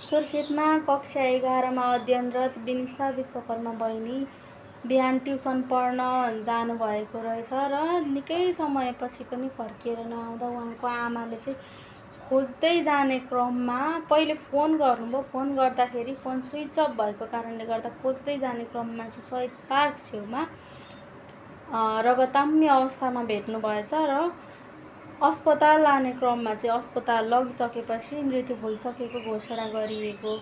सुर्खेतमा कक्षा 11मा अध्ययनरत विनिशा विश्वकर्मा बहिनी बिहान ट्युसन पढ्न जानुभएको रहेछ र निकै समयपछि पनि फर्किएर नआउँदा उहाँको आमाले चाहिँ खोज्दै जाने क्रममा पहिले फोन गर्नुभयो। फोन गर्दाखेरि फोन स्विच अफ भएको कारणले गर्दा खोज्दै जाने क्रममा चाहिँ शहीद पार्क छेउमा रगताम्य अवस्थामा भेट्नुभएछ र अस्पताल लाने क्रममा चाहिँ अस्पताल लगिसकेपछि मृत्यु भइसकेको घोषणा गरिएको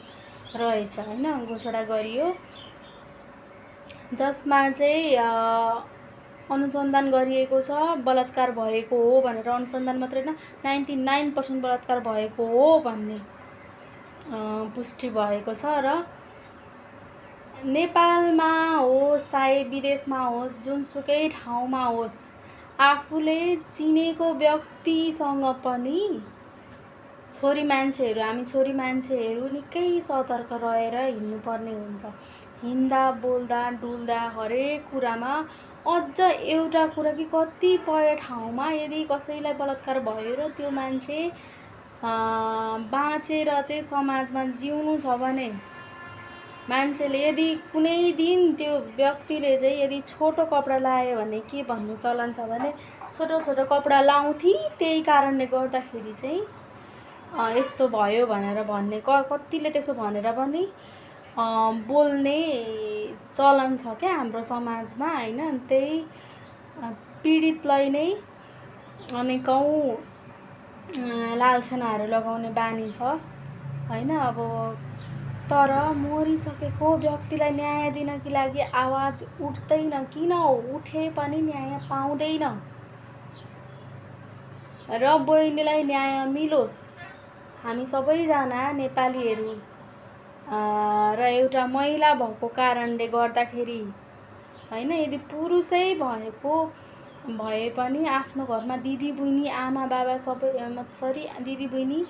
रहेछ हैन। घोषणा गरियो, जसमा चाहिँ अनुसन्धान गरिएको छ बलात्कार भएको हो भनेर। अनुसन्धान मात्रै न 99% बलात्कार भएको हो भन्ने पुष्टि भएको छ र नेपालमा होस् चाहे विदेशमा होस् जुनसुकै ठाउँमा होस् आफूले चिनेको व्यक्तिसँग पनि हामी छोरी मान्छेहरू निकै सतर्क रहेर हिँड्नुपर्ने हुन्छ। हिँड्दा बोल्दा डुल्दा हरेक कुरामा। अझ एउटा कुरा कि कतिपय ठाउँमा यदि कसैलाई बलात्कार भयो र त्यो मान्छे बाँचेर चाहिँ समाजमा जिउनु छ भने मान्छेले यदि कुनै दिन त्यो व्यक्तिले चाहिँ यदि छोटो कपडा लायो भने के भन्ने चलन छ भने छोटो छोटो कपडा लाउँथे, त्यही कारणले गर्दाखेरि चाहिँ यस्तो भयो भनेर भन्ने कतिले त्यसो भनेर पनि बोल्ने चलन छ क्या हाम्रो समाजमा हैन। त्यही पीडितलाई नै अनेकौं लालछनाहरू लगाउने बानी छ हैन। अब तर मरिसकेको व्यक्तिलाई न्याय दिनका लागि आवाज उठ्दैन, किन उठे पनि न्याय पाउँदैन र बहिनीलाई न्याय मिलोस्। हामी सबैजना नेपालीहरू र एउटा महिला भएको कारणले गर्दाखेरि हैन, यदि पुरुषै भए पनि आफ्नो घरमा दिदी बहिनी आमा बाबा सबै दिदी बहिनी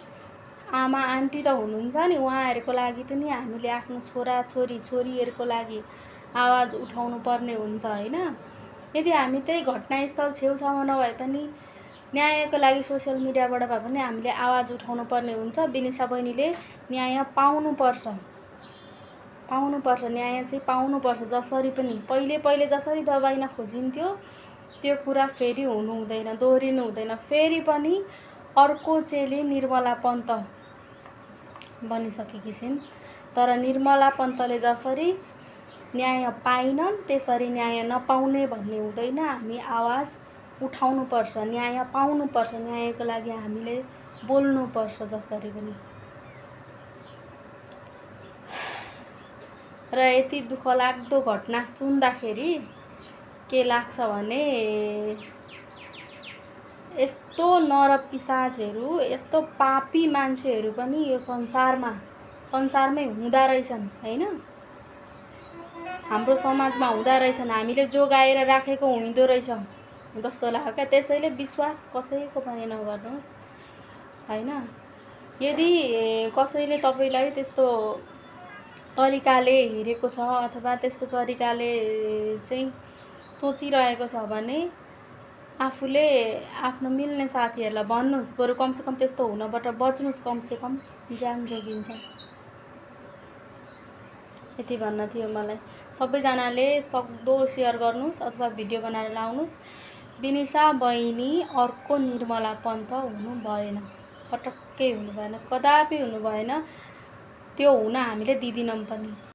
आमा आन्टी त हुनुहुन्छ नि, उहाँहरूको लागि पनि हामीले आफ्नो छोरा छोरीहरूको लागि आवाज उठाउनु पर्ने हुन्छ हैन। यदि हामी त्यही घटनास्थल छेउछाउमा नभए पनि न्यायको लागि सोसियल मिडियाबाट भए पनि हामीले आवाज उठाउनु पर्ने हुन्छ। विनिशा बहिनीले न्याय पाउनुपर्छ, न्याय चाहिँ पाउनुपर्छ। जसरी पनि पहिले जसरी दबाइन खोजिन्थ्यो त्यो कुरा फेरि हुनु हुँदैन, दोहोरिनु हुँदैन। फेरि पनि अर्को चेली निर्मला पन्त बनिसकेकी छिन्, तर निर्मला पन्तले जसरी न्याय पाइनन् त्यसरी न्याय नपाउने भन्ने हुँदैन। हामी आवाज उठाउनुपर्छ, न्याय पाउनुपर्छ, न्यायको लागि हामीले बोल्नुपर्छ जसरी पनि। र यति दुःखलाग्दो घटना सुन्दाखेरि के लाग्छ भने यस्तो नरपिशाचहरू, यस्तो पापी मान्छेहरू पनि यो संसारमै हुँदा रहेछन् हैन। हाम्रो समाजमा हुँदा रहेछन्, हामीले जोगाएर राखेको हुँदो रहेछ जस्तो लाग्यो क्या। त्यसैले विश्वास कसैको पनि नगर्नुहोस् हैन। यदि कसैले तपाईलाई त्यस्तो तरिकाले हेरेको छ अथवा त्यस्तो तरिकाले चाहिँ सोचिरहेको छ भने आफूले आफ्नो मिल्ने साथीहरूलाई भन्नुहोस्, बरु कमसेकम त्यस्तो हुनबाट बच्नुहोस्, कमसेकम ज्यान जोगिन्छ। यति भन्न थियो मलाई। सबैजनाले सक्दो सेयर गर्नुहोस् अथवा भिडियो बनाएर लाउनुहोस्। विनिशा बहिनी अर्को निर्मला पन्त हुनु भएन, पटक्कै हुनु भएन, कदापि हुनु भएन। त्यो हुन हामीले दिदैनौँ पनि।